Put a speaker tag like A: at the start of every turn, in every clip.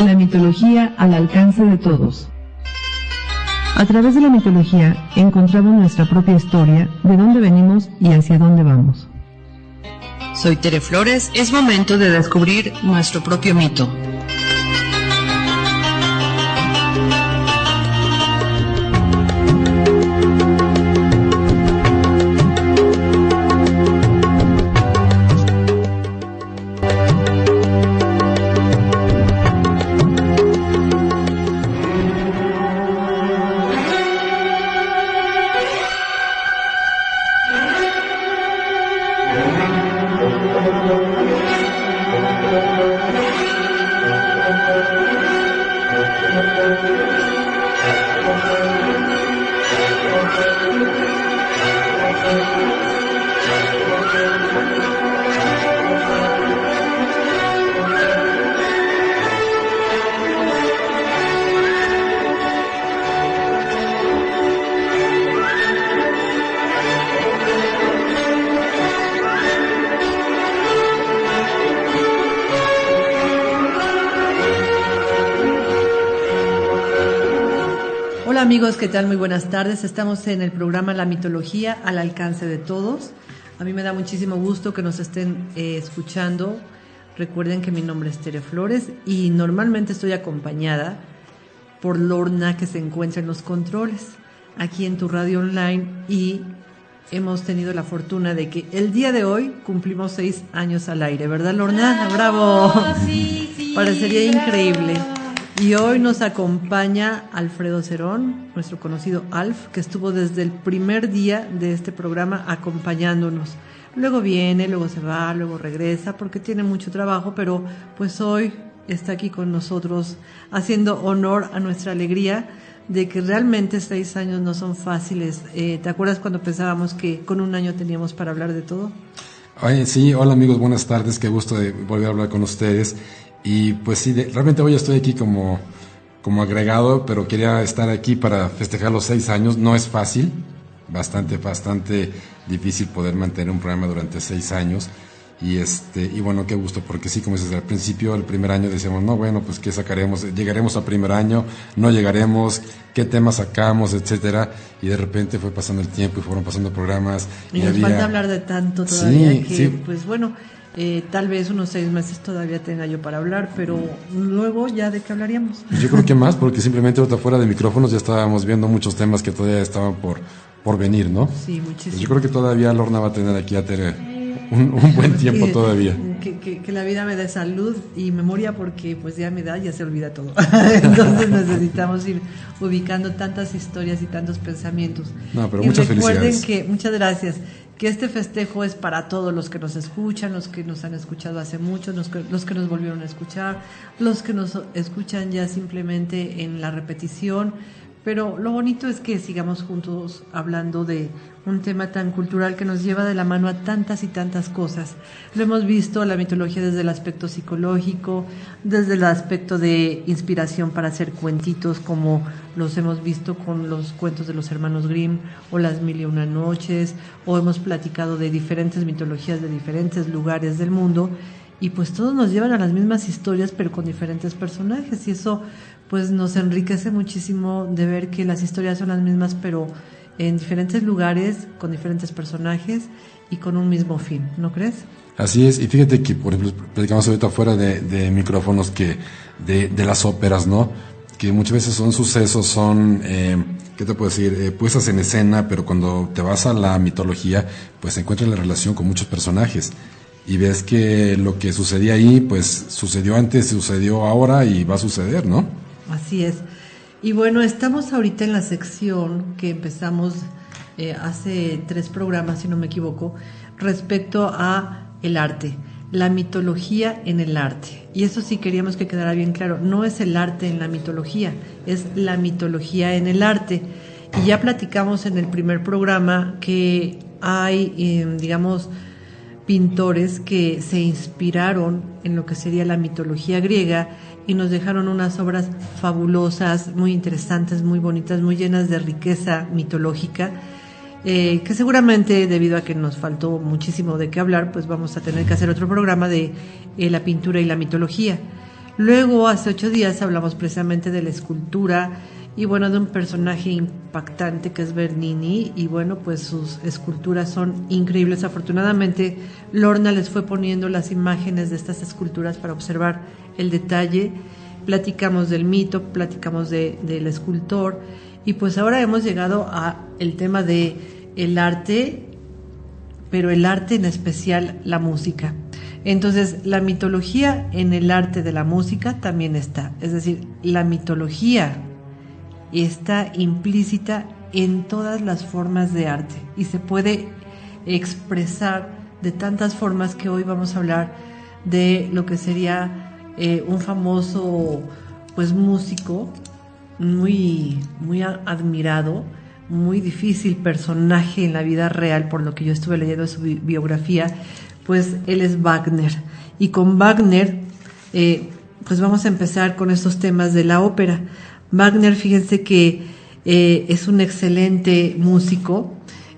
A: La mitología al alcance de todos. A través de la mitología encontramos nuestra propia historia, de dónde venimos y hacia dónde vamos.
B: Soy Tere Flores, es momento de descubrir nuestro propio mito.
C: Hola amigos, ¿qué tal? Muy buenas tardes. Estamos en el programa La Mitología al alcance de todos. A mí me da muchísimo gusto que nos estén escuchando. Recuerden que mi nombre es Tere Flores y normalmente estoy acompañada por Lorna, que se encuentra en los controles aquí en tu radio online, y hemos tenido la fortuna de que el día de hoy cumplimos 6 años al aire, ¿verdad, Lorna? ¡Bravo! Sí, parecería increíble. Y hoy nos acompaña Alfredo Cerón, nuestro conocido Alf, que estuvo desde el primer día de este programa acompañándonos. Luego viene, luego se va, luego regresa, porque tiene mucho trabajo, pero pues hoy está aquí con nosotros haciendo honor a nuestra alegría de que realmente 6 años no son fáciles. ¿Te acuerdas cuando pensábamos que con un año teníamos para hablar de todo?
D: Oye, sí, hola amigos, buenas tardes, qué gusto de volver a hablar con ustedes. Y pues sí, realmente hoy estoy aquí como agregado, pero quería estar aquí para festejar los 6 años. No es fácil, bastante difícil poder mantener un programa durante 6 años. Y bueno, qué gusto, porque sí, como dices, al principio, el primer año decíamos, no, bueno, pues qué sacaremos, llegaremos al primer año, no llegaremos, qué temas sacamos, etcétera. Y de repente fue pasando el tiempo y fueron pasando programas.
C: Y nos falta hablar de tanto todavía,
D: sí,
C: que
D: sí.
C: Pues bueno, tal vez unos 6 meses todavía tenga yo para hablar, pero luego ya de qué hablaríamos.
D: Yo creo que más, porque simplemente ahorita fuera de micrófonos ya estábamos viendo muchos temas que todavía estaban por venir, ¿no?
C: Sí, muchísimo.
D: Pues yo creo que todavía Lorna va a tener aquí a Tere un buen tiempo todavía.
C: Que la vida me dé salud y memoria, porque pues ya a mi edad ya se olvida todo. Entonces necesitamos ir ubicando tantas historias y tantos pensamientos.
D: No, pero
C: y
D: muchas
C: recuerden
D: felicidades.
C: Muchas gracias. Que este festejo es para todos los que nos escuchan, los que nos han escuchado hace mucho, los que nos volvieron a escuchar, los que nos escuchan ya simplemente en la repetición. Pero lo bonito es que sigamos juntos hablando de un tema tan cultural que nos lleva de la mano a tantas y tantas cosas. Lo hemos visto, la mitología, desde el aspecto psicológico, desde el aspecto de inspiración para hacer cuentitos, como los hemos visto con los cuentos de los hermanos Grimm o las 1001 noches, o hemos platicado de diferentes mitologías de diferentes lugares del mundo, y pues todos nos llevan a las mismas historias, pero con diferentes personajes, y eso pues nos enriquece muchísimo de ver que las historias son las mismas, pero en diferentes lugares, con diferentes personajes y con un mismo fin, ¿no crees?
D: Así es, y fíjate que, por ejemplo, platicamos ahorita fuera de micrófonos que de las óperas, ¿no? Que muchas veces son sucesos, son, ¿qué te puedo decir? Puestas en escena, pero cuando te vas a la mitología, pues encuentras la relación con muchos personajes. Y ves que lo que sucedía ahí, pues sucedió antes, sucedió ahora y va a suceder, ¿no?
C: Así es. Y bueno, estamos ahorita en la sección que empezamos hace 3 programas, si no me equivoco, respecto a el arte, la mitología en el arte. Y eso sí queríamos que quedara bien claro, no es el arte en la mitología, es la mitología en el arte. Y ya platicamos en el primer programa que hay, digamos, pintores que se inspiraron en lo que sería la mitología griega y nos dejaron unas obras fabulosas, muy interesantes, muy bonitas, muy llenas de riqueza mitológica, que seguramente, debido a que nos faltó muchísimo de qué hablar, pues vamos a tener que hacer otro programa de la pintura y la mitología. Luego, hace 8 días, hablamos precisamente de la escultura y bueno, de un personaje impactante que es Bernini, y bueno, pues sus esculturas son increíbles. Afortunadamente, Lorna les fue poniendo las imágenes de estas esculturas para observar el detalle. Platicamos del mito, platicamos del escultor, y pues ahora hemos llegado a el tema de el arte, pero el arte en especial la música. Entonces, la mitología en el arte de la música también está, es decir, la mitología está implícita en todas las formas de arte y se puede expresar de tantas formas que hoy vamos a hablar de lo que sería un famoso pues músico muy admirado, muy difícil personaje en la vida real, por lo que yo estuve leyendo su biografía. Pues él es Wagner, y con Wagner pues vamos a empezar con estos temas de la ópera. Wagner, fíjense que es un excelente músico.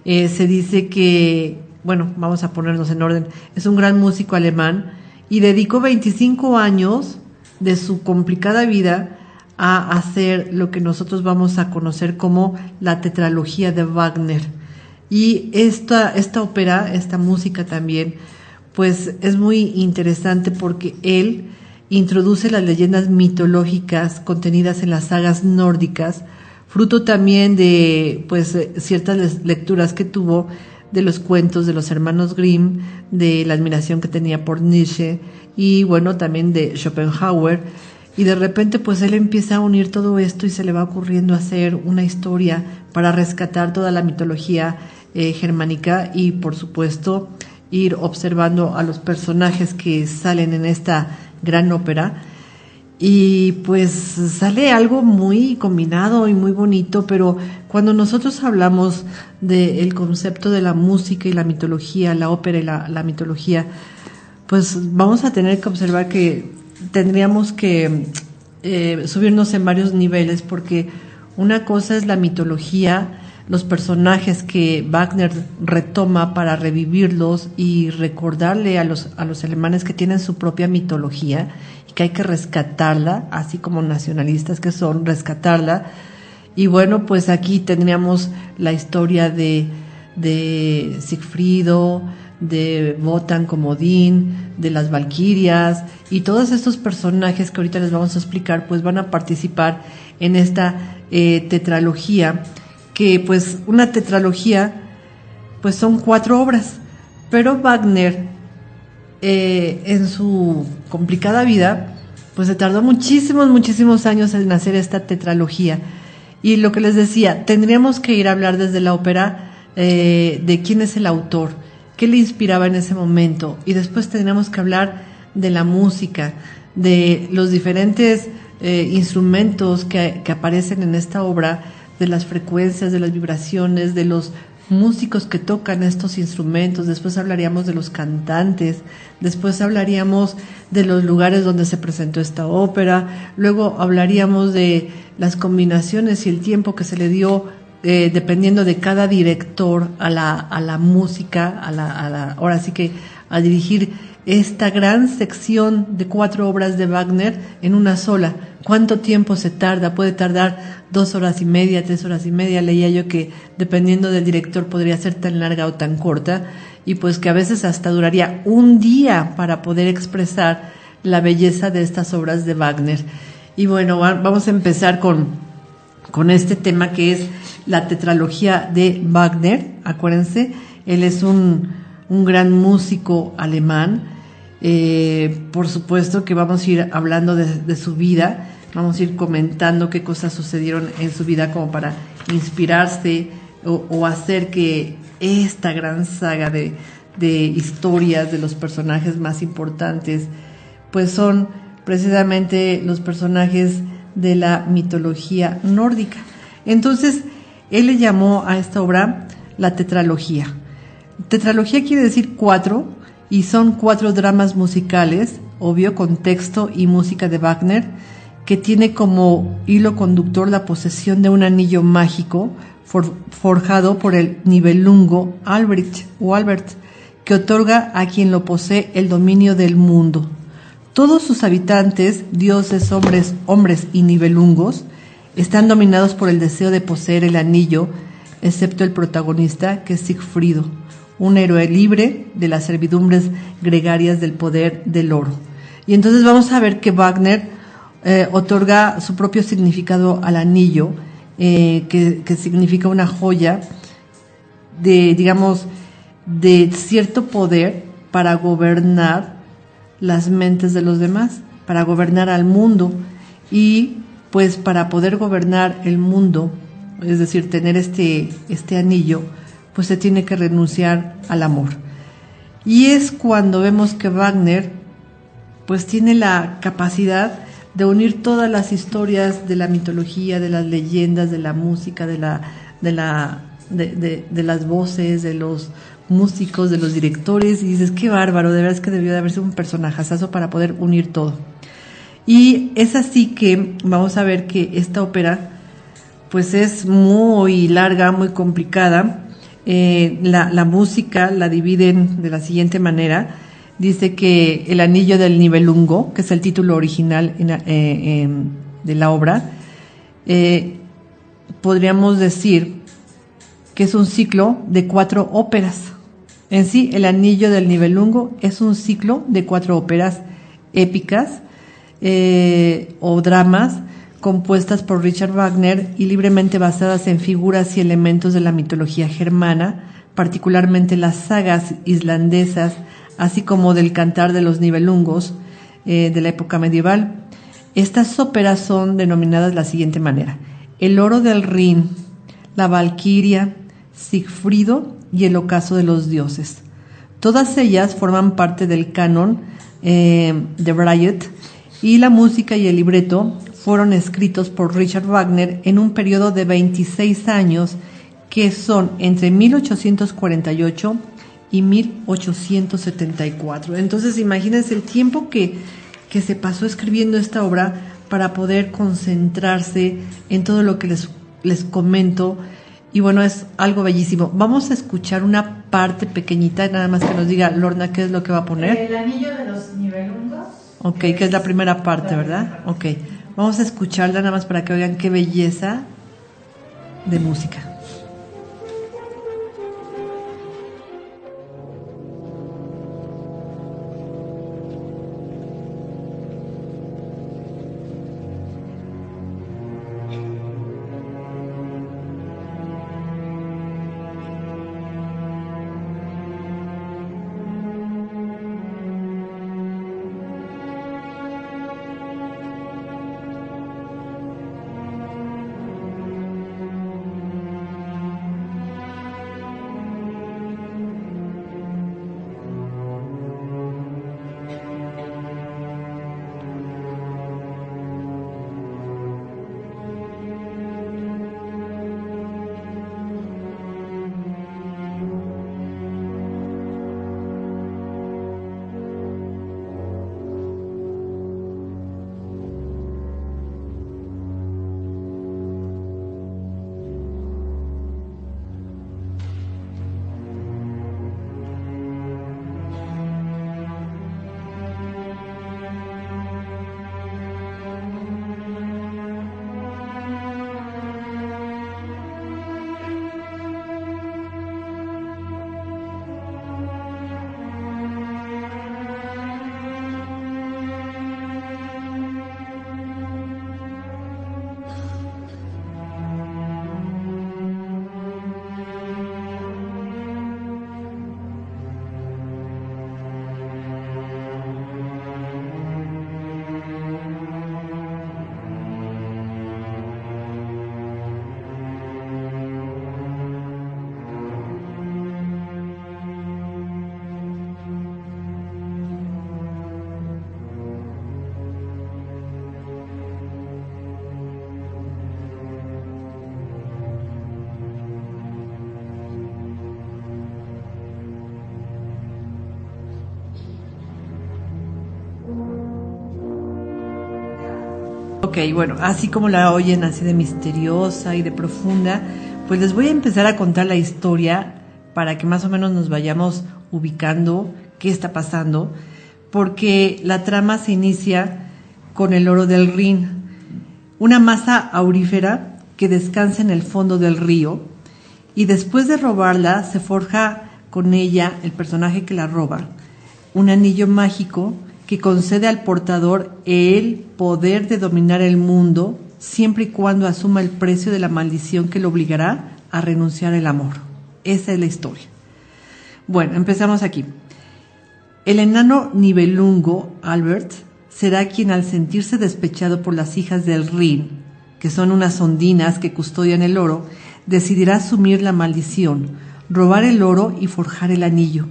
C: Se dice que, bueno, vamos a ponernos en orden, es un gran músico alemán y dedicó 25 años de su complicada vida a hacer lo que nosotros vamos a conocer como la tetralogía de Wagner. Y esta ópera, esta música también, pues es muy interesante porque él introduce las leyendas mitológicas contenidas en las sagas nórdicas, fruto también de pues ciertas lecturas que tuvo de los cuentos de los hermanos Grimm, de la admiración que tenía por Nietzsche y bueno, también de Schopenhauer. Y de repente pues él empieza a unir todo esto y se le va ocurriendo hacer una historia para rescatar toda la mitología germánica y por supuesto ir observando a los personajes que salen en esta gran ópera. Y pues sale algo muy combinado y muy bonito, pero cuando nosotros hablamos del concepto de la música y la mitología, la ópera y la mitología, pues vamos a tener que observar que tendríamos que subirnos en varios niveles, porque una cosa es la mitología, los personajes que Wagner retoma para revivirlos y recordarle a los alemanes que tienen su propia mitología y que hay que rescatarla, así como nacionalistas que son, rescatarla. Y bueno, pues aquí tendríamos la historia de Sigfrido, de Wotan como Odín, de las valquirias, y todos estos personajes que ahorita les vamos a explicar pues van a participar en esta tetralogía, que pues una tetralogía pues son 4 obras, pero Wagner en su complicada vida pues se tardó muchísimos años en hacer esta tetralogía. Y lo que les decía, tendríamos que ir a hablar desde la ópera de quién es el autor, qué le inspiraba en ese momento, y después tendríamos que hablar de la música, de los diferentes instrumentos que aparecen en esta obra, de las frecuencias, de las vibraciones, de los músicos que tocan estos instrumentos. Después hablaríamos de los cantantes, después hablaríamos de los lugares donde se presentó esta ópera, luego hablaríamos de las combinaciones y el tiempo que se le dio dependiendo de cada director a la música, ahora sí que a dirigir esta gran sección de 4 obras de Wagner en una sola. ¿Cuánto tiempo se tarda? Puede tardar 2 horas y media, 3 horas y media. Leía yo que dependiendo del director podría ser tan larga o tan corta, y pues que a veces hasta duraría un día para poder expresar la belleza de estas obras de Wagner. Y bueno, vamos a empezar con este tema que es la tetralogía de Wagner. Acuérdense, él es un gran músico alemán. Por supuesto que vamos a ir hablando de su vida, vamos a ir comentando qué cosas sucedieron en su vida como para inspirarse o hacer que esta gran saga de historias de los personajes más importantes pues son precisamente los personajes de la mitología nórdica. Entonces él le llamó a esta obra la tetralogía. Tetralogía quiere decir 4, y son 4 dramas musicales, obvio, con texto y música de Wagner, que tiene como hilo conductor la posesión de un anillo mágico forjado por el Nibelungo Albert, que otorga a quien lo posee el dominio del mundo. Todos sus habitantes, dioses, hombres y nibelungos, están dominados por el deseo de poseer el anillo, excepto el protagonista, que es Sigfrido, un héroe libre de las servidumbres gregarias del poder del oro. Y entonces vamos a ver que Wagner otorga su propio significado al anillo, que significa una joya de cierto poder para gobernar las mentes de los demás, para gobernar al mundo. Y pues para poder gobernar el mundo, es decir, tener este anillo, pues se tiene que renunciar al amor. Y es cuando vemos que Wagner pues tiene la capacidad de unir todas las historias de la mitología, de las leyendas, de la música, de las voces, de los músicos, de los directores, y dices, qué bárbaro, de verdad es que debió de haber sido un personajazo para poder unir todo. Y es así que vamos a ver que esta ópera pues es muy larga, muy complicada. La música la dividen de la siguiente manera. Dice que El anillo del Nibelungo, que es el título original de la obra, podríamos decir que es un ciclo de 4 óperas. En sí, El anillo del Nibelungo es un ciclo de 4 óperas épicas o dramas compuestas por Richard Wagner y libremente basadas en figuras y elementos de la mitología germana, particularmente las sagas islandesas, así como del cantar de los Nibelungos de la época medieval. Estas óperas son denominadas de la siguiente manera: El oro del Rin, La Valquiria, Sigfrido y El ocaso de los dioses. Todas ellas forman parte del canon de Braille, y la música y el libreto fueron escritos por Richard Wagner en un periodo de 26 años, que son entre 1848 y 1874. Entonces imagínense el tiempo que se pasó escribiendo esta obra para poder concentrarse en todo lo que les comento. Y bueno, es algo bellísimo. Vamos a escuchar una parte pequeñita, nada más que nos diga Lorna qué es lo que va a poner.
E: El anillo de los Nibelungos.
C: Ok, que es la primera parte, ¿verdad? Ok, vamos a escucharla nada más para que oigan qué belleza de música. Ok, bueno, así como la oyen, así de misteriosa y de profunda, pues les voy a empezar a contar la historia para que más o menos nos vayamos ubicando qué está pasando. porque la trama se inicia con el oro del Rin, una masa aurífera que descansa en el fondo del río, y después de robarla se forja con ella, el personaje que la roba, un anillo mágico que concede al portador el poder de dominar el mundo siempre y cuando asuma el precio de la maldición que lo obligará a renunciar al amor. Esa es la historia. Bueno, empezamos aquí. El enano Nibelungo, Albert, será quien, al sentirse despechado por las hijas del Rin, que son unas ondinas que custodian el oro, decidirá asumir la maldición, robar el oro y forjar el anillo.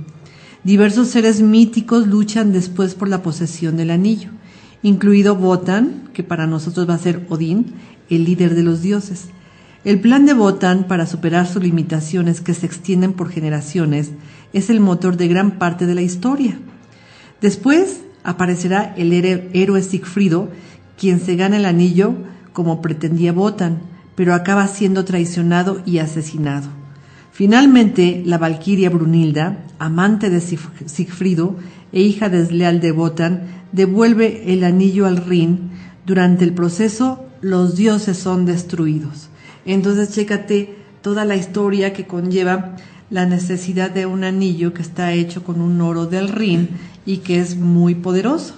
C: Diversos seres míticos luchan después por la posesión del anillo, incluido Wotan, que para nosotros va a ser Odín, el líder de los dioses. El plan de Wotan para superar sus limitaciones, que se extienden por generaciones, es el motor de gran parte de la historia. Después aparecerá el héroe Sigfrido, quien se gana el anillo como pretendía Wotan, pero acaba siendo traicionado y asesinado. Finalmente, la valquiria Brunilda, amante de Sigfrido e hija desleal de Wotan, devuelve el anillo al Rin. Durante el proceso, los dioses son destruidos. Entonces, chécate toda la historia que conlleva la necesidad de un anillo que está hecho con un oro del Rin y que es muy poderoso.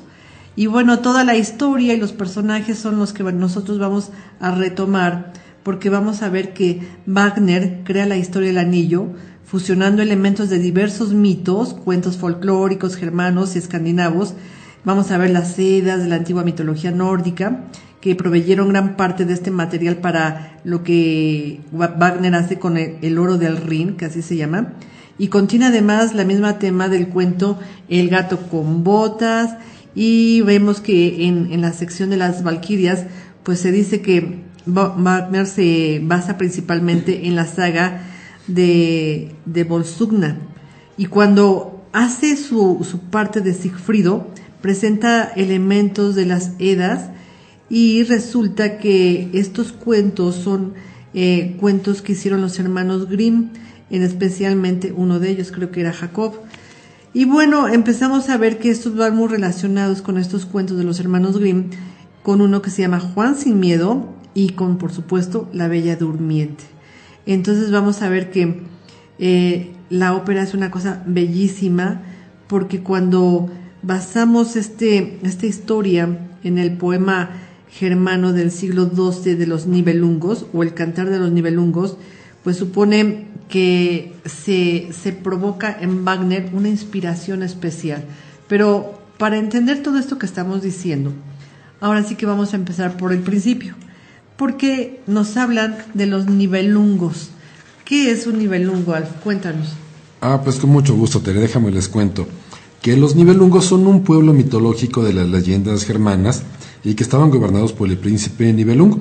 C: Y bueno, toda la historia y los personajes son los que nosotros vamos a retomar, porque vamos a ver que Wagner crea la historia del anillo, fusionando elementos de diversos mitos, cuentos folclóricos, germanos y escandinavos. Vamos a ver las sedas de la antigua mitología nórdica, que proveyeron gran parte de este material para lo que Wagner hace con el oro del Rin, que así se llama, y contiene además la misma tema del cuento El gato con botas, y vemos que en la sección de las valquirias, pues se dice que Wagner se basa principalmente en la saga de Volsungna, y cuando hace su parte de Sigfrido, presenta elementos de las Edas, y resulta que estos cuentos son cuentos que hicieron los hermanos Grimm, especialmente uno de ellos, creo que era Jacob. Y bueno, empezamos a ver que estos van muy relacionados con estos cuentos de los hermanos Grimm, con uno que se llama Juan sin miedo y con, por supuesto, La Bella Durmiente. Entonces vamos a ver que la ópera es una cosa bellísima, porque cuando basamos esta historia en el poema germano del siglo XII de los Nibelungos, o el Cantar de los Nibelungos, pues supone que se provoca en Wagner una inspiración especial. Pero para entender todo esto que estamos diciendo, ahora sí que vamos a empezar por el principio, porque nos hablan de los Nibelungos. ¿Qué es un Nibelungo, Alf? Cuéntanos.
D: Pues con mucho gusto, Tere, déjame les cuento que los Nibelungos son un pueblo mitológico de las leyendas germanas y que estaban gobernados por el príncipe Nibelungo.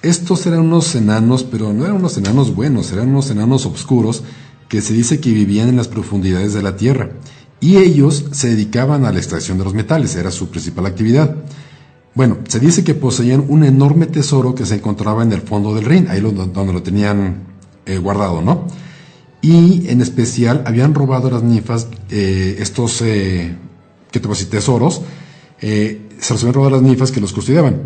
D: Estos eran unos enanos, pero no eran unos enanos buenos, eran unos enanos oscuros que se dice que vivían en las profundidades de la tierra, y ellos se dedicaban a la extracción de los metales, era su principal actividad. Bueno, se dice que poseían un enorme tesoro que se encontraba en el fondo del Rin, ahí donde lo tenían guardado, ¿no? Y en especial habían robado a las ninfas estos tesoros, se los habían robado a las ninfas que los custodiaban.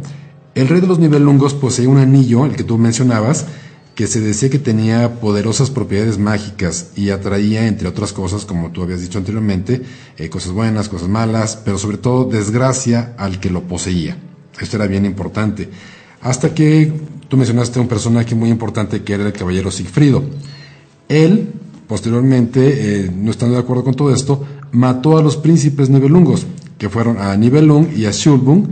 D: El rey de los Nibelungos poseía un anillo, el que tú mencionabas, que se decía que tenía poderosas propiedades mágicas y atraía, entre otras cosas, como tú habías dicho anteriormente, cosas buenas, cosas malas, pero sobre todo desgracia al que lo poseía. Esto era bien importante. Hasta que tú mencionaste un personaje muy importante que era el caballero Sigfrido. Él, posteriormente, no estando de acuerdo con todo esto, mató a los príncipes Nibelungos, que fueron a Nibelung y a Shulbung,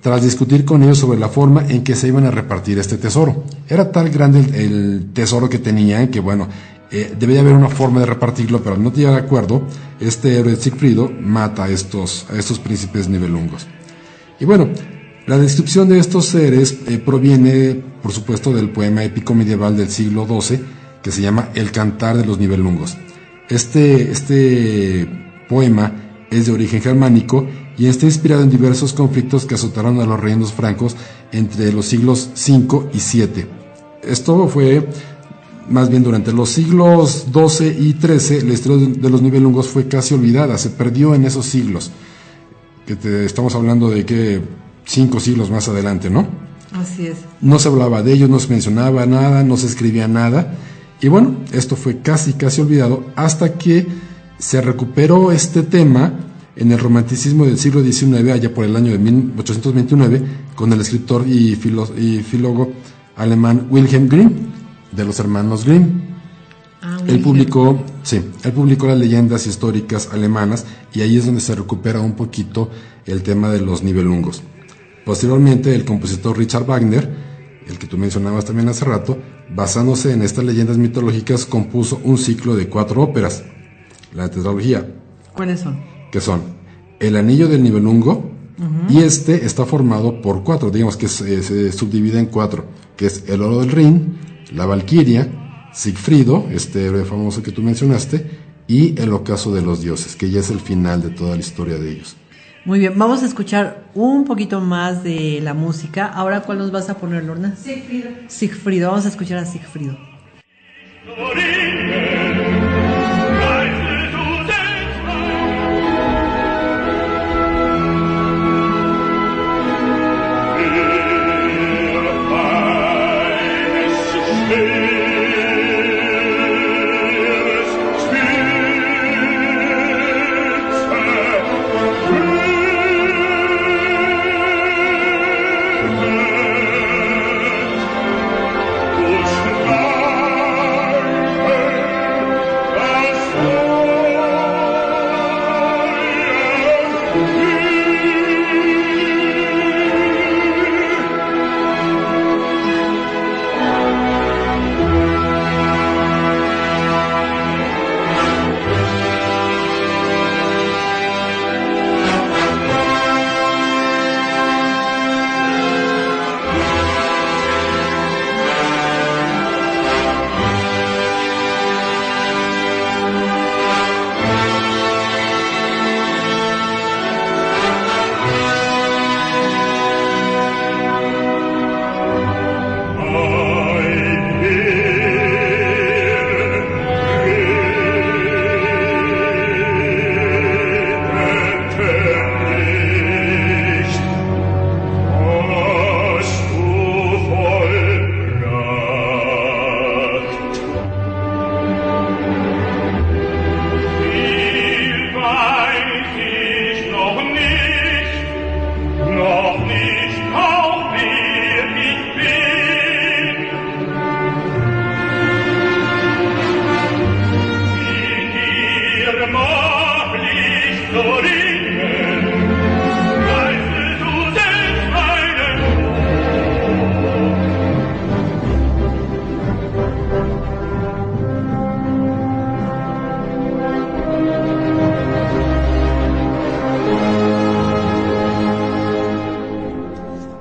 D: tras discutir con ellos sobre la forma en que se iban a repartir este tesoro. Era tan grande el tesoro que tenían que, bueno, debía haber una forma de repartirlo, pero al no llegar de acuerdo, este héroe Sigfrido mata a estos príncipes Nibelungos. Y bueno, la descripción de estos seres proviene, por supuesto, del poema épico medieval del siglo XII, que se llama El Cantar de los Nibelungos. Este poema es de origen germánico y está inspirado en diversos conflictos que azotaron a los reinos francos entre los siglos V y VII. Esto fue más bien durante los siglos XII y XIII. La historia de los Nibelungos fue casi olvidada, se perdió en esos siglos. estamos hablando de que 5 siglos más adelante, ¿no?
C: Así es.
D: No se hablaba de ellos, no se mencionaba nada, no se escribía nada. Y bueno, esto fue casi olvidado hasta que se recuperó este tema en el romanticismo del siglo XIX, allá por el año de 1829, con el escritor y filólogo alemán Wilhelm Grimm, de los hermanos Grimm. Él publicó las leyendas históricas alemanas y ahí es donde se recupera un poquito el tema de los Nibelungos. Posteriormente, el compositor Richard Wagner, el que tú mencionabas también hace rato, basándose en estas leyendas mitológicas, compuso un ciclo de 4 óperas, la tetralogía.
C: ¿Cuáles son?
D: Que son El Anillo del Nibelungo, y este está formado por 4, digamos que se subdivide en 4, que es El Oro del Rin, La Valquiria, Sigfrido, este famoso que tú mencionaste, y El Ocaso de los Dioses, que ya es el final de toda la historia de ellos.
C: Muy bien, vamos a escuchar un poquito más de la música. Ahora, ¿cuál nos vas a poner, Lorna?
E: Sigfrido.
C: Sigfrido, vamos a escuchar a Sigfrido.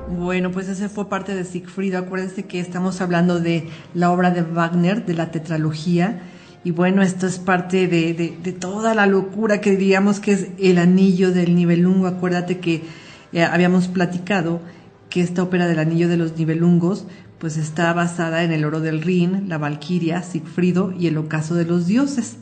C: Bueno, pues ese fue parte de Sigfrido. Acuérdense que estamos hablando de la obra de Wagner, de la tetralogía. Y bueno, esto es parte de toda la locura que diríamos que es El Anillo del Nibelungo. Acuérdate que habíamos platicado que esta ópera del Anillo de los Nibelungos pues está basada en El Oro del Rin, La Valquiria, Sigfrido y El Ocaso de los Dioses.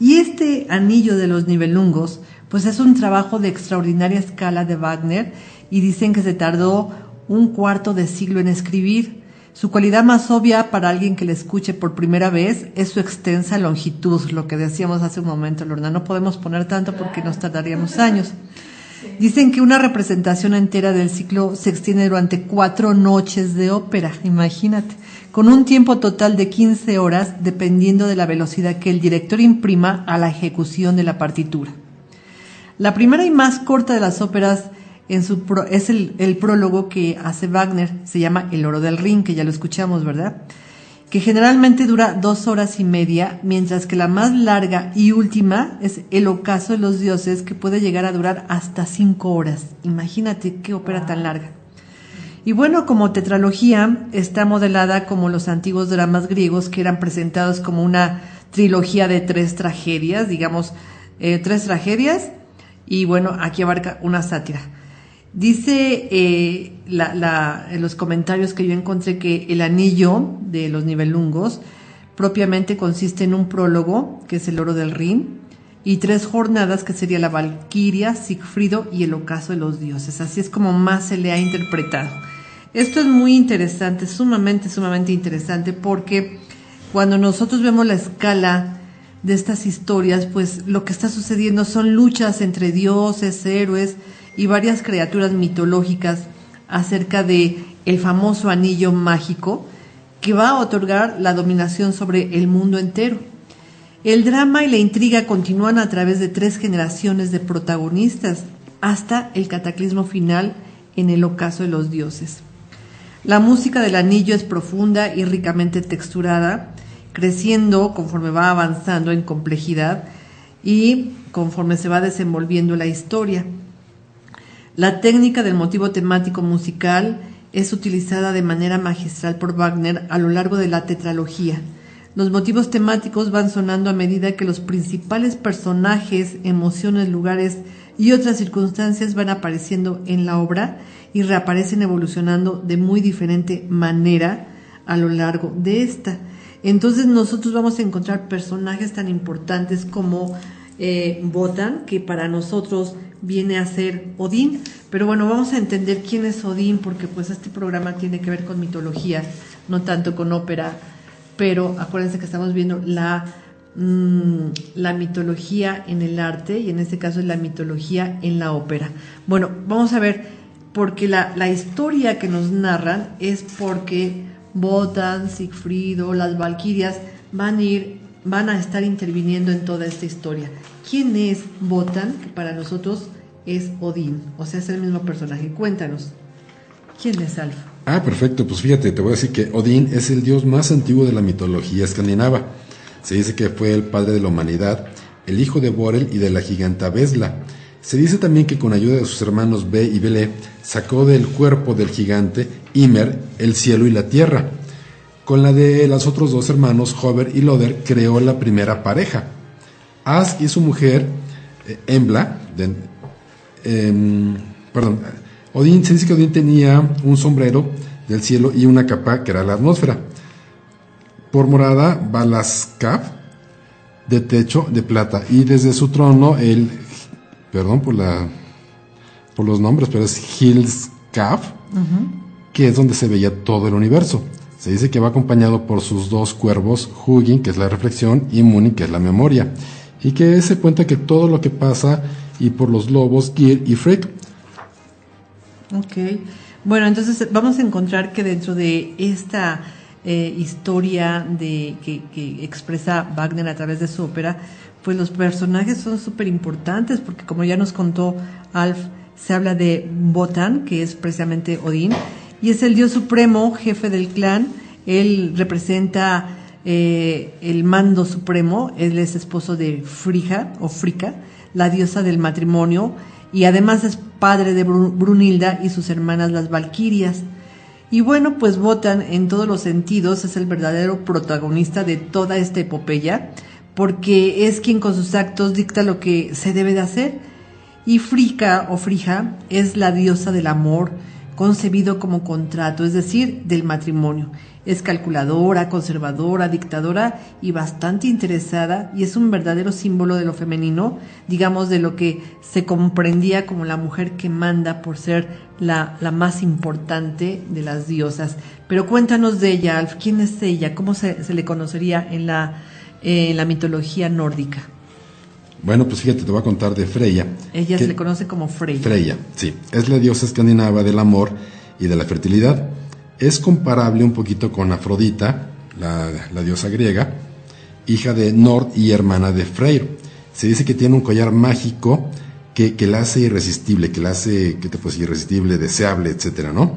C: Y este Anillo de los Nibelungos pues es un trabajo de extraordinaria escala de Wagner y dicen que se tardó un cuarto de siglo en escribir. Su cualidad más obvia para alguien que le escuche por primera vez es su extensa longitud, lo que decíamos hace un momento, Lorna. No podemos poner tanto porque nos tardaríamos años. Dicen que una representación entera del ciclo se extiende durante 4 noches de ópera, imagínate, con un tiempo total de 15 horas, dependiendo de la velocidad que el director imprima a la ejecución de la partitura. La primera y más corta de las óperas es el prólogo que hace Wagner, se llama El Oro del Rin, que ya lo escuchamos, ¿verdad? Que generalmente dura 2 horas y media, mientras que la más larga y última es El Ocaso de los Dioses, que puede llegar a durar hasta 5 horas. Imagínate qué ópera tan larga. Y bueno, como tetralogía está modelada como los antiguos dramas griegos, que eran presentados como una trilogía de 3 tragedias, digamos, 3 tragedias, y bueno, aquí abarca una sátira. Dice en los comentarios que yo encontré que El Anillo de los Nibelungos propiamente consiste en un prólogo, que es El Oro del Rin, y 3 jornadas, que sería la Valquiria, Sigfrido y el ocaso de los dioses. Así es como más se le ha interpretado. Esto es muy interesante, sumamente interesante, porque cuando nosotros vemos la escala de estas historias, pues lo que está sucediendo son luchas entre dioses, héroes y varias criaturas mitológicas acerca de el famoso anillo mágico que va a otorgar la dominación sobre el mundo entero. El drama y la intriga continúan a través de 3 generaciones de protagonistas hasta el cataclismo final en el ocaso de los dioses. La música del anillo es profunda y ricamente texturada, creciendo conforme va avanzando en complejidad y conforme se va desenvolviendo la historia. La técnica del motivo temático musical es utilizada de manera magistral por Wagner a lo largo de la tetralogía. Los motivos temáticos van sonando a medida que los principales personajes, emociones, lugares y otras circunstancias van apareciendo en la obra y reaparecen evolucionando de muy diferente manera a lo largo de esta. Entonces nosotros vamos a encontrar personajes tan importantes como Wotan, que para nosotros viene a ser Odín, pero bueno, vamos a entender quién es Odín, porque pues este programa tiene que ver con mitología, no tanto con ópera, pero acuérdense que estamos viendo la mitología en el arte, y en este caso es la mitología en la ópera. Bueno, vamos a ver, porque la historia que nos narran es porque Wotan, Sigfrido, las Valquirias van a estar interviniendo en toda esta historia. ¿Quién es Wotan? Que para nosotros es Odín, o sea, es el mismo personaje. Cuéntanos, ¿quién es Alf?
D: Perfecto, pues fíjate, te voy a decir que Odín es el dios más antiguo de la mitología escandinava. Se dice que fue el padre de la humanidad, el hijo de Borel y de la giganta Vesla. Se dice también que con ayuda de sus hermanos Ve y Belé sacó del cuerpo del gigante Ymer el cielo y la tierra. Con la de los otros 2 hermanos, Hover y Loder, creó la primera pareja. As y su mujer, Embla, Odín, se dice que Odín tenía un sombrero del cielo y una capa que era la atmósfera. Por morada, Valaskaf, de techo de plata, y desde su trono por los nombres, pero es Hilskaf, que es donde se veía todo el universo. Se dice que va acompañado por sus 2 cuervos, Hugin, que es la reflexión, y Munin, que es la memoria, y que se cuenta que todo lo que pasa, y por los lobos, Gyr y Frigg.
C: Ok, bueno, entonces vamos a encontrar que dentro de esta historia que expresa Wagner a través de su ópera, pues los personajes son súper importantes, porque como ya nos contó Alf, se habla de Wotan, que es precisamente Odín, y es el dios supremo, jefe del clan. Él representa el mando supremo. Él es esposo de Frigga, la diosa del matrimonio, y además es padre de Brunilda y sus hermanas las Valquirias. Y bueno, pues Wotan en todos los sentidos es el verdadero protagonista de toda esta epopeya, porque es quien con sus actos dicta lo que se debe de hacer. Y Frigga es la diosa del amor, concebido como contrato, es decir, del matrimonio. Es calculadora, conservadora, dictadora y bastante interesada, y es un verdadero símbolo de lo femenino, digamos, de lo que se comprendía como la mujer que manda por ser la más importante de las diosas. Pero cuéntanos de ella, Alf. ¿Quién es ella? ¿Cómo se le conocería en la mitología nórdica?
D: Bueno, pues fíjate, te voy a contar de Freya.
C: Ella se le conoce como Freya.
D: Freya, sí. Es la diosa escandinava del amor y de la fertilidad. Es comparable un poquito con Afrodita, la diosa griega, hija de Nord y hermana de Freyr. Se dice que tiene un collar mágico que la hace irresistible, que la hace, ¿qué te puedo decir? Irresistible, deseable, etcétera, ¿no?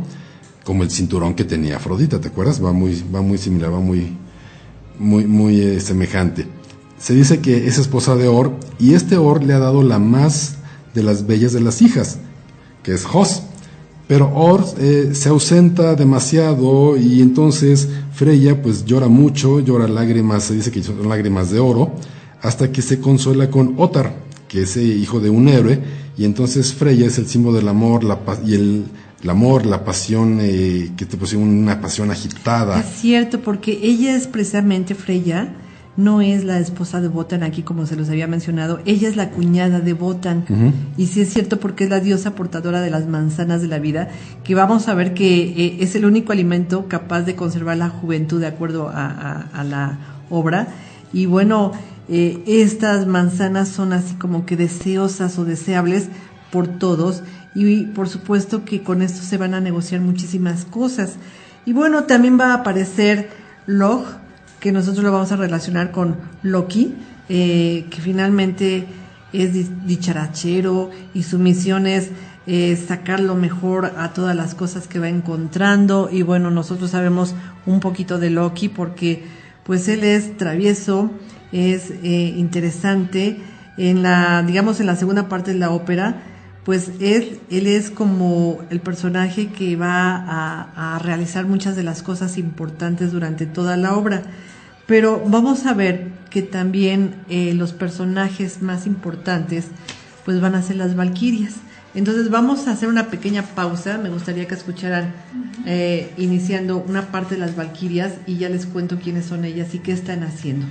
D: Como el cinturón que tenía Afrodita, ¿te acuerdas? Va muy similar, va muy semejante. Se dice que es esposa de Or, y este Or le ha dado la más de las bellas de las hijas, que es Hos. Pero Or se ausenta demasiado, y entonces Freya pues llora mucho, llora lágrimas, se dice que son lágrimas de oro, hasta que se consuela con Ottar, que es hijo de un héroe, y entonces Freya es el símbolo del amor, la pasión, que te puse una pasión agitada.
C: Es cierto, porque ella es precisamente Freya, no es la esposa de Wotan aquí como se los había mencionado, ella es la cuñada de Wotan. Y sí es cierto porque es la diosa portadora de las manzanas de la vida, que vamos a ver que es el único alimento capaz de conservar la juventud de acuerdo a la obra. Y bueno, estas manzanas son así como que deseosas o deseables por todos, y por supuesto que con esto se van a negociar muchísimas cosas. Y bueno, también va a aparecer Log, que nosotros lo vamos a relacionar con Loki, que finalmente es dicharachero y su misión es sacar lo mejor a todas las cosas que va encontrando. Y bueno, nosotros sabemos un poquito de Loki porque pues él es travieso, es interesante. En la segunda parte de la ópera, pues él es como el personaje que va a realizar muchas de las cosas importantes durante toda la obra. Pero vamos a ver que también los personajes más importantes pues van a ser las valquirias. Entonces vamos a hacer una pequeña pausa. Me gustaría que escucharan iniciando una parte de las valquirias y ya les cuento quiénes son ellas y qué están haciendo.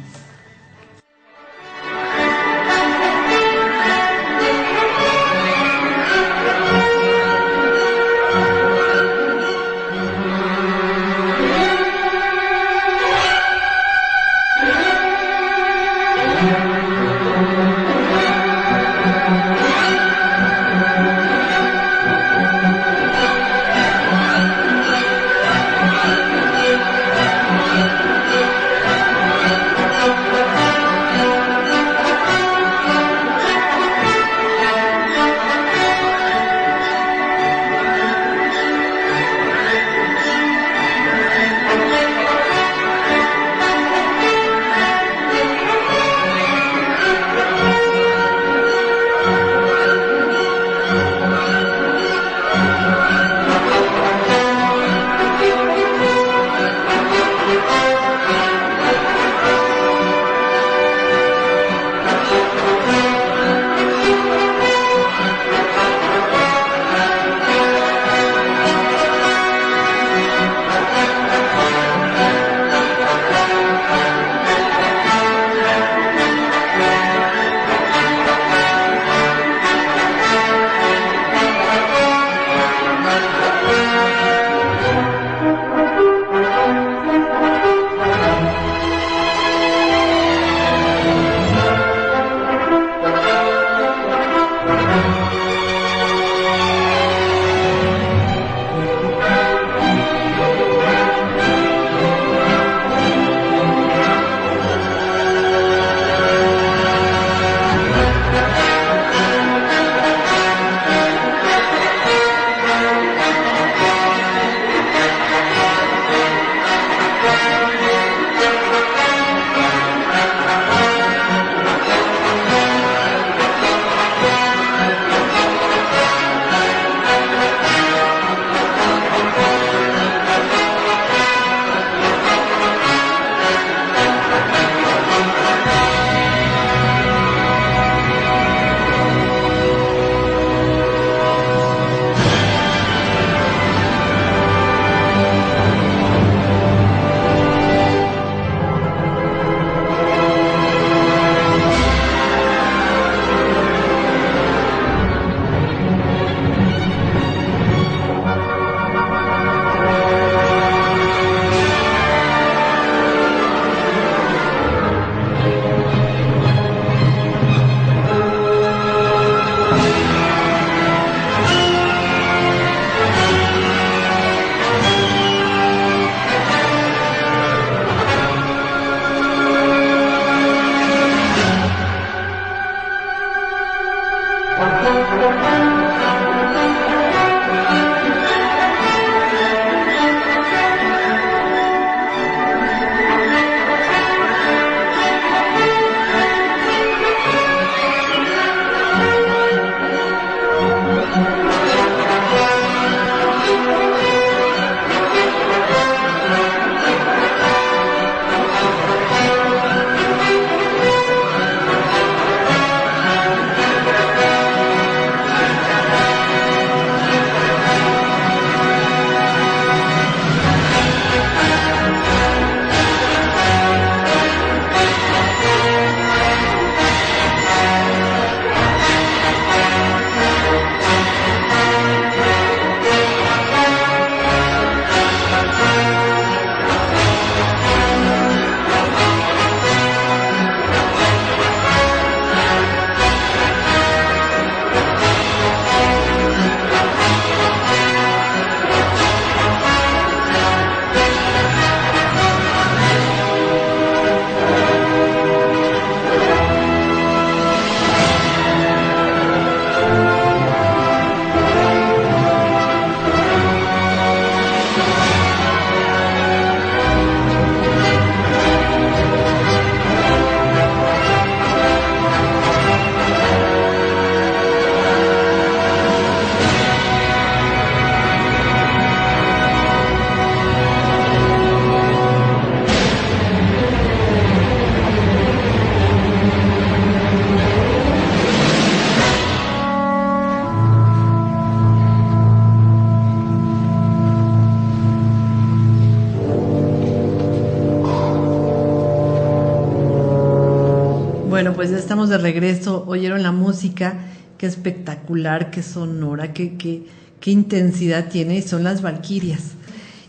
C: pues ya estamos de regreso. Oyeron la música, qué espectacular, qué sonora, qué intensidad tiene, y son las valquirias.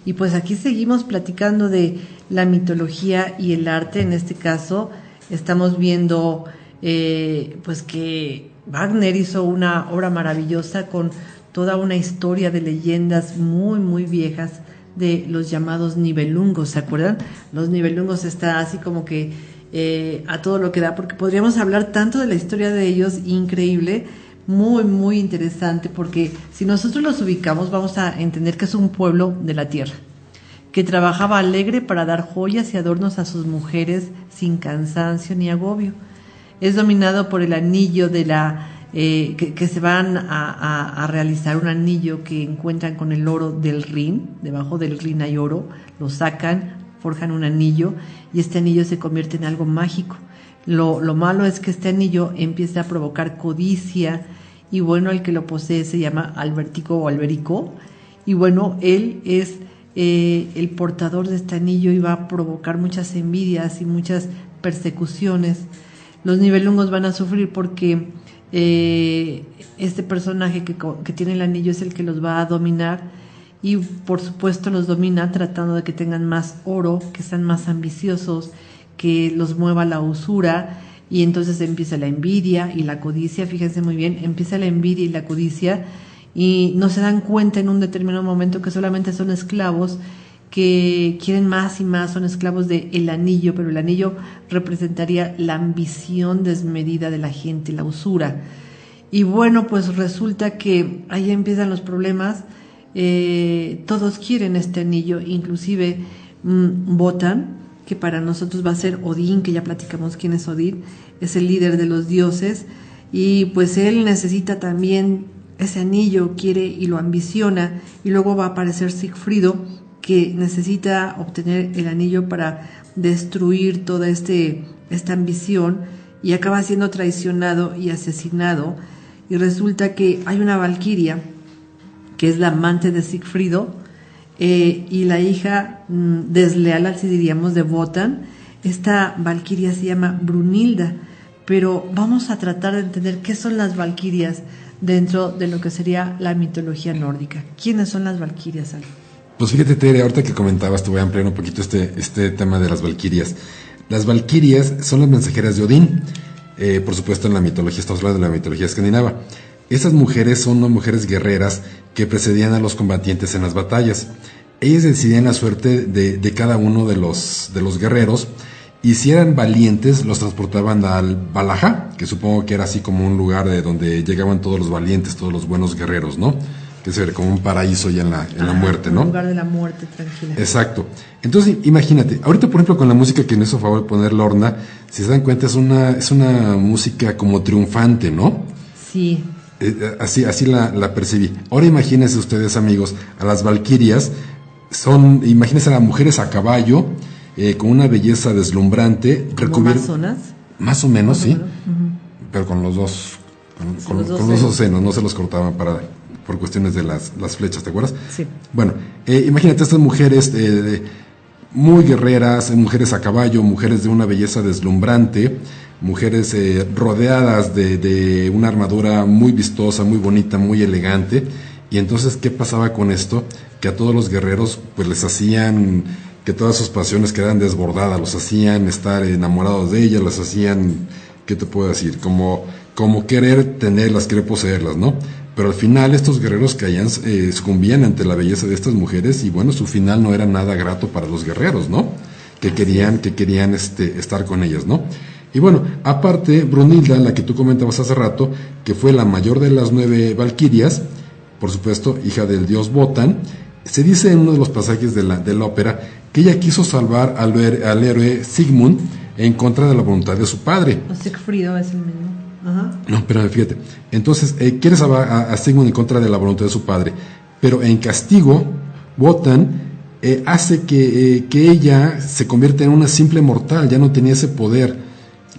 C: Y pues aquí seguimos platicando de la mitología y el arte. En este caso estamos viendo pues que Wagner hizo una obra maravillosa con toda una historia de leyendas muy, muy viejas de los llamados Nibelungos, ¿se acuerdan? Los Nibelungos está así como que a todo lo que da, porque podríamos hablar tanto de la historia de ellos, increíble, muy, muy interesante, porque si nosotros los ubicamos vamos a entender que es un pueblo de la tierra, que trabajaba alegre para dar joyas y adornos a sus mujeres sin cansancio ni agobio. Es dominado por el anillo de la que se van a realizar un anillo que encuentran con el oro del Rin. Debajo del Rin hay oro, lo sacan, forjan un anillo y este anillo se convierte en algo mágico. Lo malo es que este anillo empieza a provocar codicia y bueno, el que lo posee se llama Albertico o Alberico y bueno, él es el portador de este anillo y va a provocar muchas envidias y muchas persecuciones. Los Nibelungos van a sufrir porque este personaje que tiene el anillo es el que los va a dominar y por supuesto los domina tratando de que tengan más oro, que sean más ambiciosos, que los mueva la usura y entonces empieza la envidia y la codicia. Fíjense muy bien, empieza la envidia y la codicia y no se dan cuenta en un determinado momento que solamente son esclavos que quieren más y más, son esclavos del anillo, pero el anillo representaría la ambición desmedida de la gente, la usura. Y bueno, pues resulta que ahí empiezan los problemas, todos quieren este anillo, inclusive Wotan, que para nosotros va a ser Odín, que ya platicamos quién es Odín, es el líder de los dioses, y pues él necesita también ese anillo, quiere y lo ambiciona, y luego va a aparecer Sigfrido, que necesita obtener el anillo para destruir toda esta ambición y acaba siendo traicionado y asesinado y resulta que hay una valquiria que es la amante de Sigfrido y la hija desleal, así diríamos, de Wotan. Esta valquiria se llama Brunilda, pero vamos a tratar de entender qué son las valquirias dentro de lo que sería la mitología nórdica. ¿Quiénes son las valquirias, Aldo?
D: Pues fíjate, Tere, ahorita que comentabas, te voy a ampliar un poquito este tema de las valquirias. Las valquirias son las mensajeras de Odín. Por supuesto, en la mitología, estamos hablando de la mitología escandinava. Estas mujeres son mujeres guerreras que precedían a los combatientes en las batallas. Ellas decidían la suerte de cada uno de los guerreros y si eran valientes, los transportaban al Valhalla, que supongo que era así como un lugar de donde llegaban todos los valientes, todos los buenos guerreros, ¿no? Que es como un paraíso ya en la muerte, ¿no?
C: Un lugar de la muerte, tranquila.
D: Exacto. Entonces, imagínate, ahorita por ejemplo con la música que nos hizo favor de poner Lorna, si se dan cuenta es una música como triunfante, ¿no?
C: Sí.
D: Así la percibí. Ahora imagínense ustedes, amigos, a las valquirias, imagínense a las mujeres a caballo, con una belleza deslumbrante.
C: ¿Como amazonas?
D: Más o menos, sí.
C: Uh-huh.
D: Pero con los dos, con los dos senos, no se los cortaban por cuestiones de las flechas, ¿te acuerdas?
C: Sí.
D: Bueno, imagínate estas mujeres muy guerreras, mujeres a caballo, mujeres de una belleza deslumbrante, mujeres rodeadas de una armadura muy vistosa, muy bonita, muy elegante. Y entonces, ¿qué pasaba con esto? Que a todos los guerreros pues les hacían que todas sus pasiones quedaran desbordadas, los hacían estar enamorados de ellas, las hacían, ¿qué te puedo decir? Como querer tenerlas, querer poseerlas, ¿no? Pero al final estos guerreros caían, sucumbían ante la belleza de estas mujeres y bueno, su final no era nada grato para los guerreros, ¿no? Que querían estar con ellas, ¿no? Y bueno, aparte, Brunilda, la que tú comentabas hace rato, que fue la mayor de las 9 valquirias, por supuesto, hija del dios Wotan, se dice en uno de los pasajes de la ópera que ella quiso salvar al héroe Sigmund en contra de la voluntad de su padre.
C: Sigfrido es el mismo. Ajá.
D: No, pero fíjate, entonces quiere salvar a Sigmund en contra de la voluntad de su padre, pero en castigo, Wotan hace que ella se convierta en una simple mortal, ya no tenía ese poder,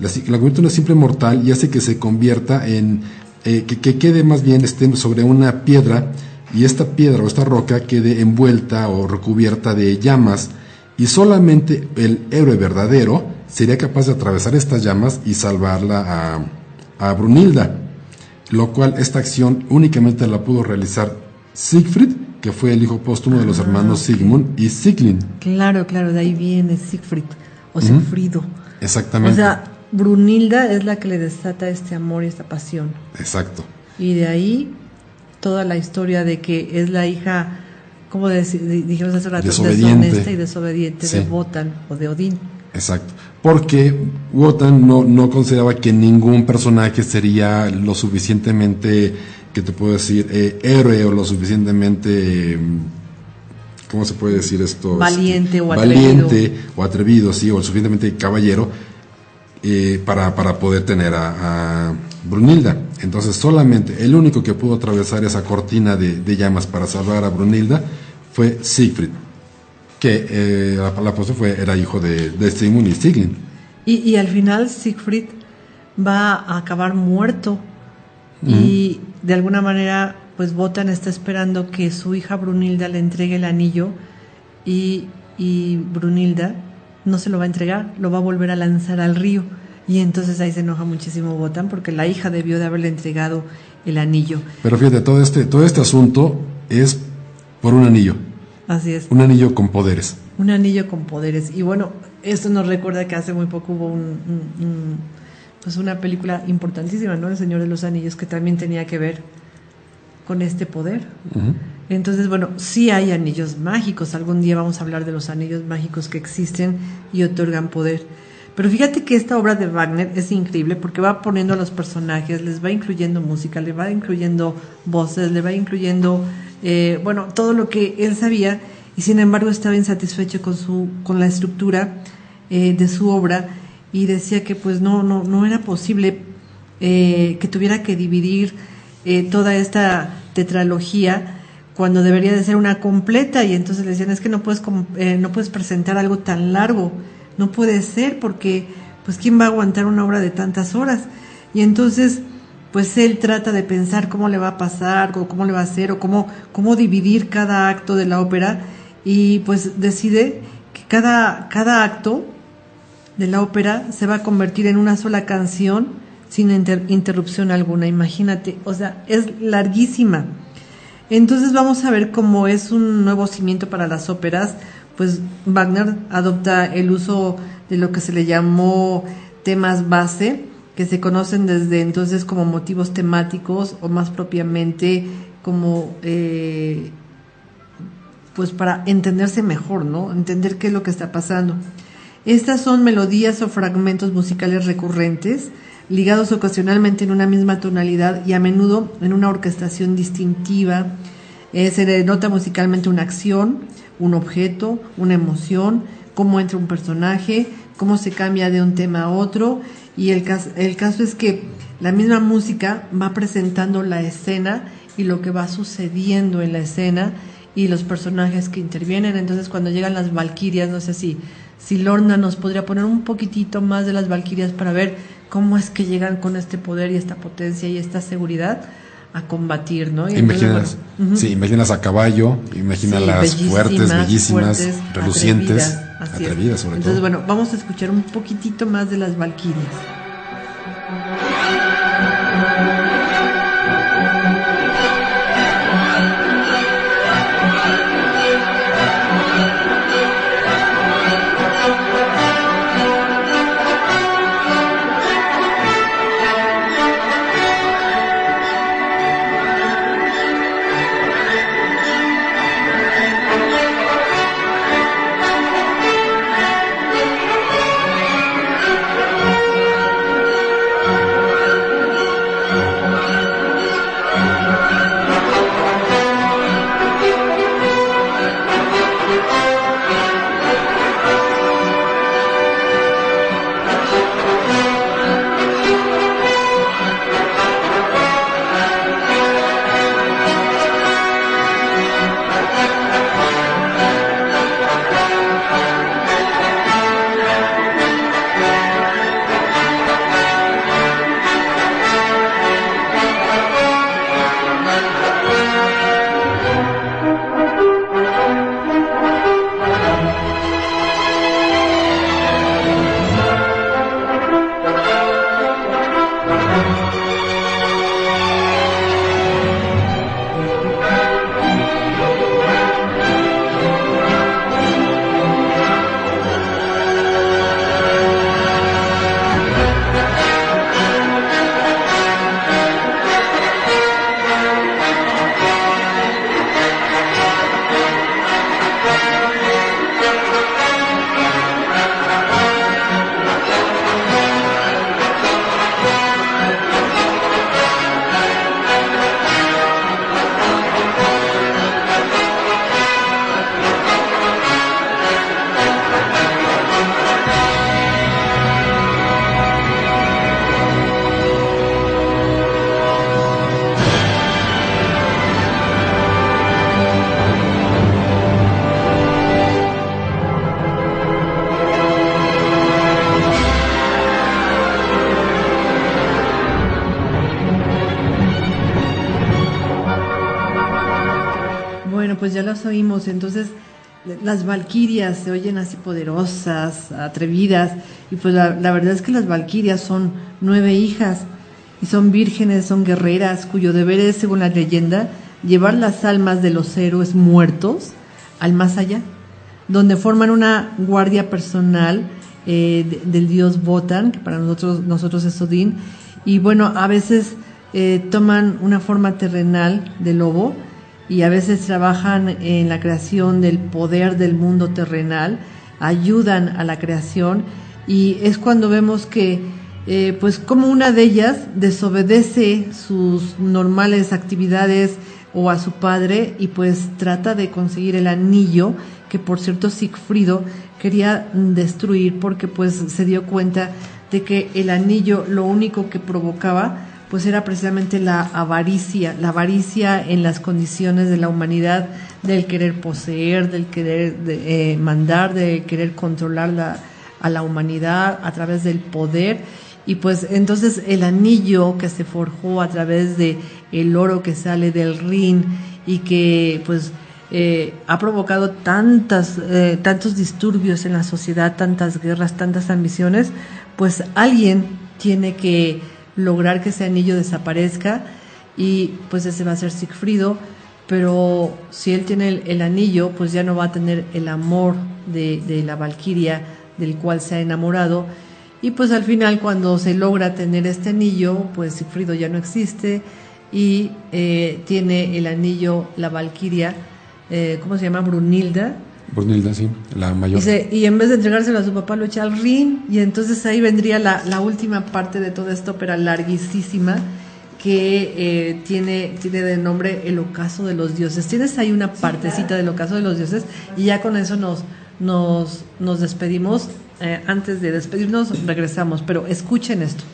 D: la convierte en una simple mortal y hace que se convierta en, que quede más bien sobre una piedra, y esta piedra o esta roca quede envuelta o recubierta de llamas, y solamente el héroe verdadero sería capaz de atravesar estas llamas y salvarla a Brunilda, lo cual esta acción únicamente la pudo realizar Siegfried, que fue el hijo póstumo de los hermanos Sigmund y Sieglin.
C: Claro, de ahí viene Siegfried o Sigfrido.
D: Exactamente.
C: O sea, Brunilda es la que le desata este amor y esta pasión.
D: Exacto.
C: Y de ahí toda la historia de que es la hija, ¿cómo dijimos hace rato? Deshonesta y desobediente, sí, de Wotan o de Odín.
D: Exacto. Porque Wotan no consideraba que ningún personaje sería lo suficientemente, ¿qué te puedo decir? Héroe, o lo suficientemente, ¿cómo se puede decir esto?
C: Valiente o
D: atrevido, sí, o lo suficientemente caballero para poder tener a Brunilda. Entonces solamente el único que pudo atravesar esa cortina de llamas para salvar a Brunilda fue Siegfried, que la postre era hijo de Sigmund y Sieglin.
C: Y al final Siegfried va a acabar muerto. Y de alguna manera pues Wotan está esperando que su hija Brunilda le entregue el anillo, y Brunilda no se lo va a entregar, lo va a volver a lanzar al río. Y entonces ahí se enoja muchísimo Wotan, porque la hija debió de haberle entregado el anillo. Pero
D: fíjate, todo este asunto es por un anillo.
C: Así es.
D: Un anillo con poderes.
C: Un anillo con poderes. Y bueno, esto nos recuerda que hace muy poco hubo pues una película importantísima, ¿no? El Señor de los Anillos, que también tenía que ver con este poder. Entonces, bueno, sí hay anillos mágicos. Algún día vamos a hablar de los anillos mágicos que existen y otorgan poder. Pero fíjate que esta obra de Wagner es increíble, porque va poniendo a los personajes, les va incluyendo música, le va incluyendo voces, le va incluyendo, todo lo que él sabía, y sin embargo estaba insatisfecho con la estructura de su obra, y decía que pues no era posible que tuviera que dividir toda esta tetralogía cuando debería de ser una completa. Y entonces le decían, es que no puedes presentar algo tan largo. No puede ser, porque pues ¿quién va a aguantar una obra de tantas horas? Y entonces pues él trata de pensar cómo le va a pasar, o cómo le va a hacer, o cómo dividir cada acto de la ópera, y pues decide que cada acto de la ópera se va a convertir en una sola canción sin interrupción alguna. Imagínate, o sea, es larguísima. Entonces vamos a ver cómo es un nuevo cimiento para las óperas. Pues Wagner adopta el uso de lo que se le llamó temas base, que se conocen desde entonces como motivos temáticos, o más propiamente como pues para entenderse mejor, ¿no? Entender qué es lo que está pasando. Estas son melodías o fragmentos musicales recurrentes, ligados ocasionalmente en una misma tonalidad y a menudo en una orquestación distintiva. Se denota musicalmente una acción, un objeto, una emoción, cómo entra un personaje, cómo se cambia de un tema a otro, y el caso es que la misma música va presentando la escena y lo que va sucediendo en la escena y los personajes que intervienen. Entonces cuando llegan las valquirias, no sé si Lorna nos podría poner un poquitito más de las valquirias para ver cómo es que llegan con este poder y esta potencia y esta seguridad a combatir, ¿no?
D: Imaginas, sí, imaginas a caballo, imaginas fuertes, bellísimas, relucientes, atrevidas sobre todo.
C: Entonces, bueno, vamos a escuchar un poquitito más de las valquirias. pues ya las oímos. Entonces, las valquirias se oyen así poderosas, atrevidas, y pues la verdad es que las valquirias son 9 hijas, y son vírgenes, son guerreras, cuyo deber es, según la leyenda, llevar las almas de los héroes muertos al más allá, donde forman una guardia personal del dios Wotan, que para nosotros es Odín, y bueno, a veces toman una forma terrenal de lobo, y a veces trabajan en la creación del poder del mundo terrenal, ayudan a la creación, y es cuando vemos que pues como una de ellas desobedece sus normales actividades o a su padre, y pues trata de conseguir el anillo que, por cierto, Sigfrido quería destruir, porque pues se dio cuenta de que el anillo lo único que provocaba pues era precisamente la avaricia en las condiciones de la humanidad, del querer poseer, del querer mandar, de querer controlar a la humanidad a través del poder. Y pues entonces el anillo que se forjó a través de el oro que sale del Rin, y que pues ha provocado tantos disturbios en la sociedad, tantas guerras, tantas ambiciones, pues alguien tiene que lograr que ese anillo desaparezca, y pues ese va a ser Sigfrido. Pero si él tiene el anillo, pues ya no va a tener el amor de la valquiria del cual se ha enamorado, y pues al final, cuando se logra tener este anillo, pues Sigfrido ya no existe, y tiene el anillo la valquiria, ¿cómo se llama? Brunilda,
D: sí, la mayor.
C: Y en vez de entregárselo a su papá, lo echa al Rin, y entonces ahí vendría la última parte de toda esta ópera larguísima, que tiene de nombre El ocaso de los dioses. Tienes ahí una partecita del ocaso de los dioses, y ya con eso nos despedimos. Antes de despedirnos regresamos, pero escuchen esto.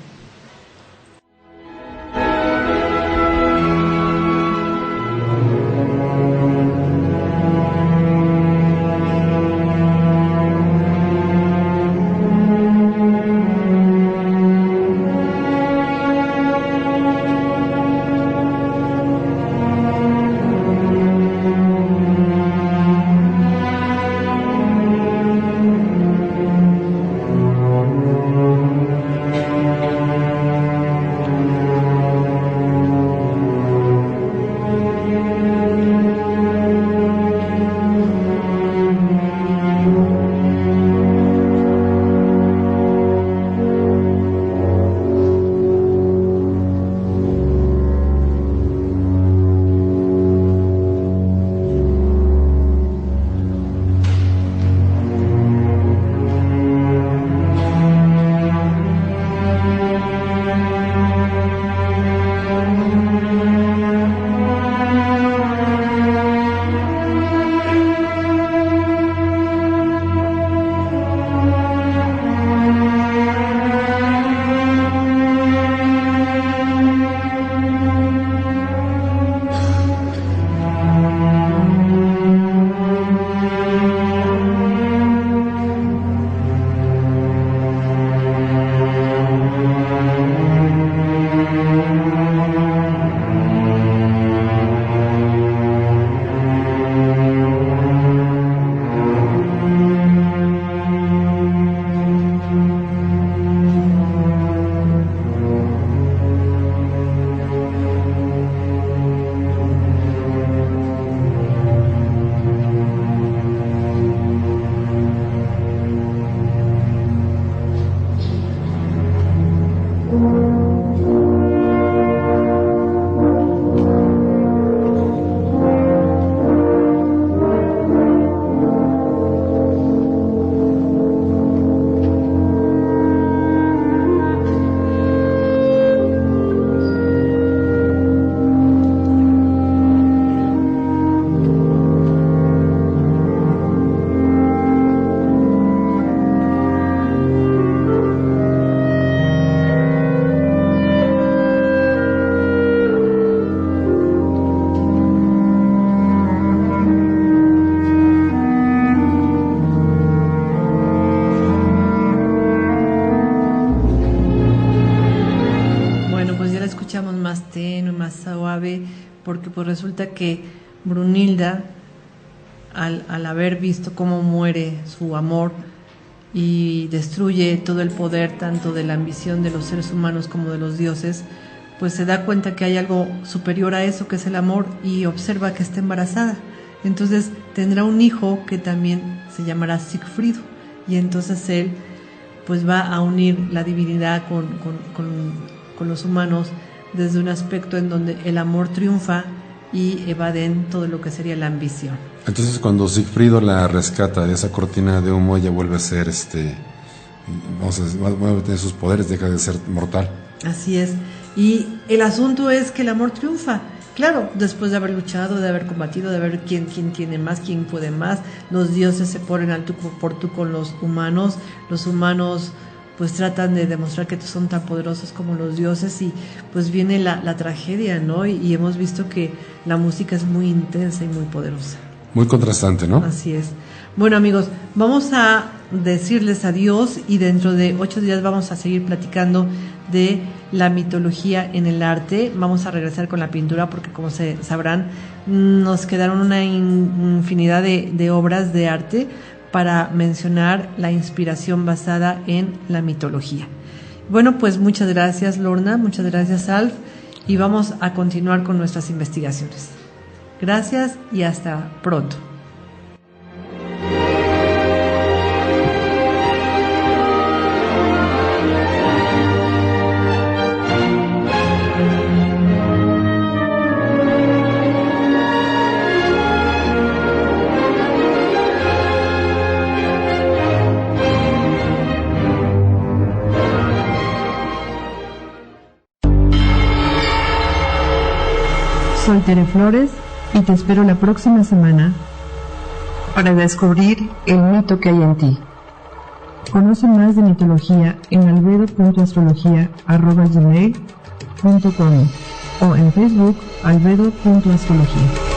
C: más tenue, más suave, porque pues resulta que Brunilda al haber visto cómo muere su amor y destruye todo el poder tanto de la ambición de los seres humanos como de los dioses, pues se da cuenta que hay algo superior a eso, que es el amor, y observa que está embarazada. Entonces tendrá un hijo que también se llamará Sigfrido, y entonces él pues va a unir la divinidad con los humanos desde un aspecto en donde el amor triunfa y evaden todo lo que sería la ambición.
D: Entonces cuando Sigfrido la rescata de esa cortina de humo, ella vuelve a ser vuelve a tener sus poderes, deja de ser mortal.
C: Así es. Y el asunto es que el amor triunfa. Claro, después de haber luchado, de haber combatido, de ver quién tiene más, quién puede más, los dioses se ponen al tú por tú con los humanos pues tratan de demostrar que son tan poderosos como los dioses, y pues viene la tragedia, ¿no? Y hemos visto que la música es muy intensa y muy poderosa.
D: Muy contrastante, ¿no?
C: Así es. Bueno, amigos, vamos a decirles adiós, y dentro de 8 días vamos a seguir platicando de la mitología en el arte. Vamos a regresar con la pintura porque, como se sabrán, nos quedaron una infinidad de obras de arte para mencionar la inspiración basada en la mitología. Bueno, pues muchas gracias, Lorna, muchas gracias, Alf, y vamos a continuar con nuestras investigaciones. Gracias y hasta pronto.
A: Soy Tere Flores y te espero la próxima semana para descubrir el mito que hay en ti. Conoce más de mitología en albedo.astrología@gmail.com o en Facebook albedo.astrología.